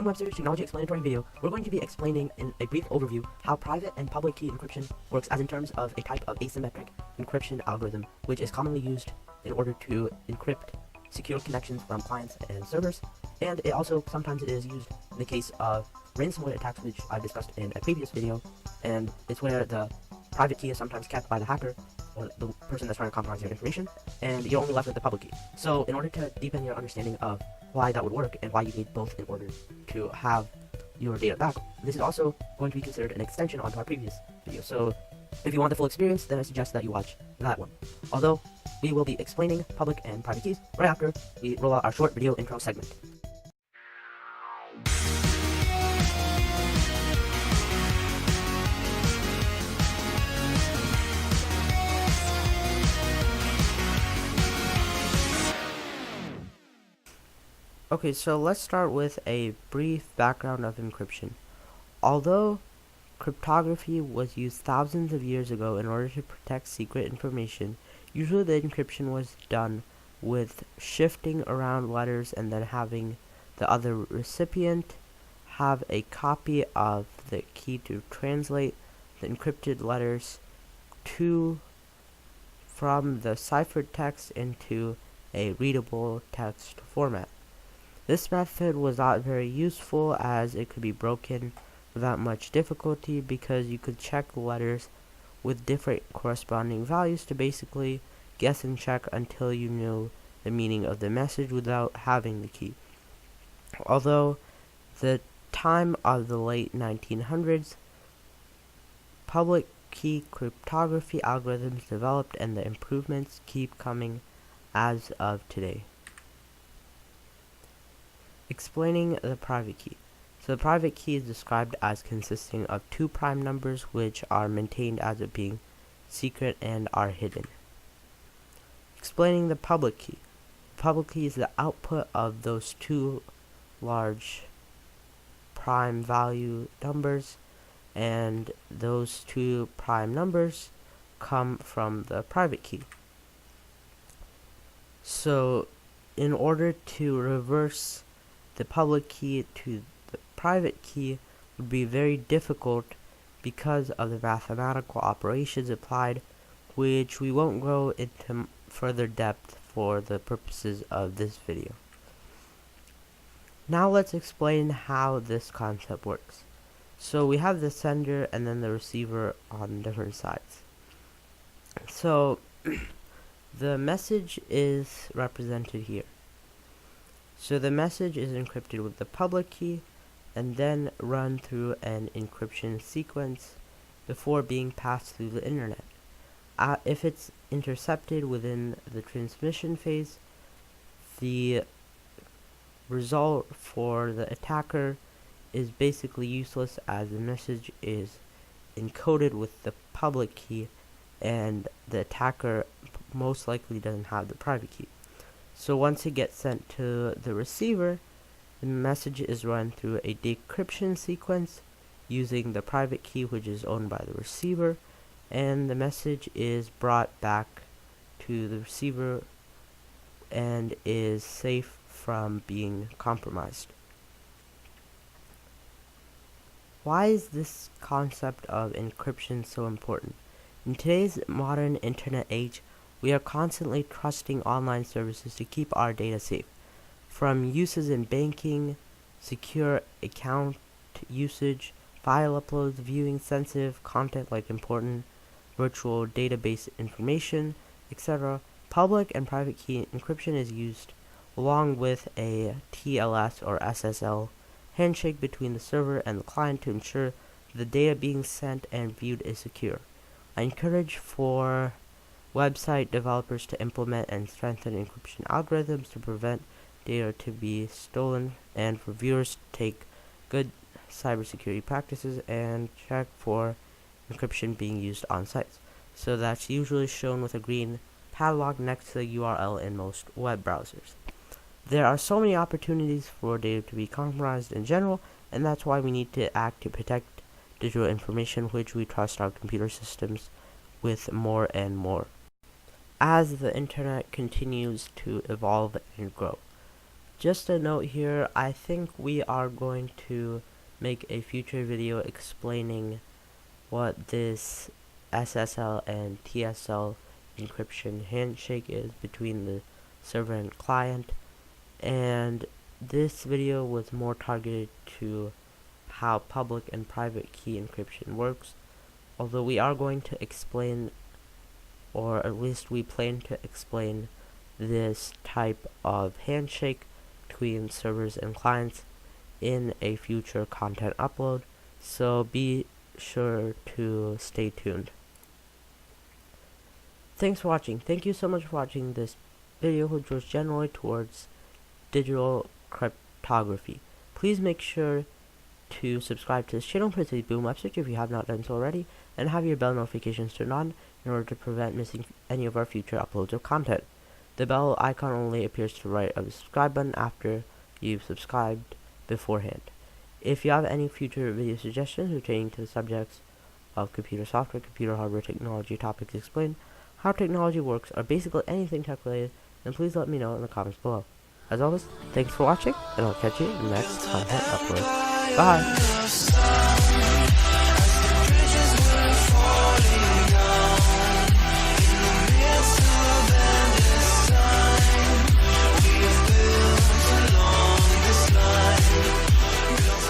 Merriam-Webster's Technology Explanatory video, we're going to be explaining in a brief overview how private and public key encryption works as in terms of a type of asymmetric encryption algorithm, which is commonly used in order to encrypt secure connections from clients and servers, and it also sometimes is used in the case of ransomware attacks, which I've discussed in a previous video, and it's where the private key is sometimes kept by the hacker or the person that's trying to compromise your information, and you're only left with the public key. So in order to deepen your understanding of why that would work and why you need both in order to have your data back, this is also going to be considered an extension onto our previous video. So if you want the full experience, then I suggest that you watch that one. Although we will be explaining public and private keys right after we roll out our short video intro segment. Okay, so let's start with a brief background of encryption. Although cryptography was used thousands of years ago in order to protect secret information, usually the encryption was done with shifting around letters and then having the other recipient have a copy of the key to translate the encrypted letters from the ciphered text into a readable text format. This method was not very useful as it could be broken without much difficulty because you could check the letters with different corresponding values to basically guess and check until you knew the meaning of the message without having the key. Although the time of the late 1900s, public key cryptography algorithms developed and the improvements keep coming as of today. Explaining the private key. So the private key is described as consisting of two prime numbers which are maintained as it being secret and are hidden. Explaining the public key. The public key is the output of those two large prime value numbers, and those two prime numbers come from the private key. So in order to reverse the public key to the private key would be very difficult because of the mathematical operations applied, which we won't go into further depth for the purposes of this video. Now let's explain how this concept works. So we have the sender and then the receiver on different sides. So the message is represented here. So the message is encrypted with the public key and then run through an encryption sequence before being passed through the internet. If it's intercepted within the transmission phase, the result for the attacker is basically useless as the message is encoded with the public key and the attacker most likely doesn't have the private key. So once it gets sent to the receiver, the message is run through a decryption sequence using the private key, which is owned by the receiver, and the message is brought back to the receiver and is safe from being compromised. Why is this concept of encryption so important? In today's modern internet age, we are constantly trusting online services to keep our data safe. From uses in banking, secure account usage, file uploads, viewing sensitive content like important virtual database information, etc., public and private key encryption is used along with a TLS or SSL handshake between the server and the client to ensure the data being sent and viewed is secure. I encourage for website developers to implement and strengthen encryption algorithms to prevent data to be stolen, and for viewers to take good cybersecurity practices and check for encryption being used on sites. So that's usually shown with a green padlock next to the URL in most web browsers. There are so many opportunities for data to be compromised in general, and that's why we need to act to protect digital information which we trust our computer systems with more and more as the internet continues to evolve and grow. Just a note here, I think we are going to make a future video explaining what this SSL and TSL encryption handshake is between the server and client, and this video was more targeted to how public and private key encryption works, although we are going to explain, or at least we plan to explain, this type of handshake between servers and clients in a future content upload, so be sure to stay tuned. Thanks for watching. Thank you so much for watching this video, which was generally towards digital cryptography. Please make sure to subscribe to this channel, press the boom up switch if you have not done so already, and have your bell notifications turned on in order to prevent missing any of our future uploads of content. The bell icon only appears to the right of the subscribe button after you've subscribed beforehand. If you have any future video suggestions pertaining to the subjects of computer software, computer hardware, technology, topics explained, how technology works, or basically anything tech related, then please let me know in the comments below. As always, thanks for watching, and I'll catch you in the next content upload. Bye!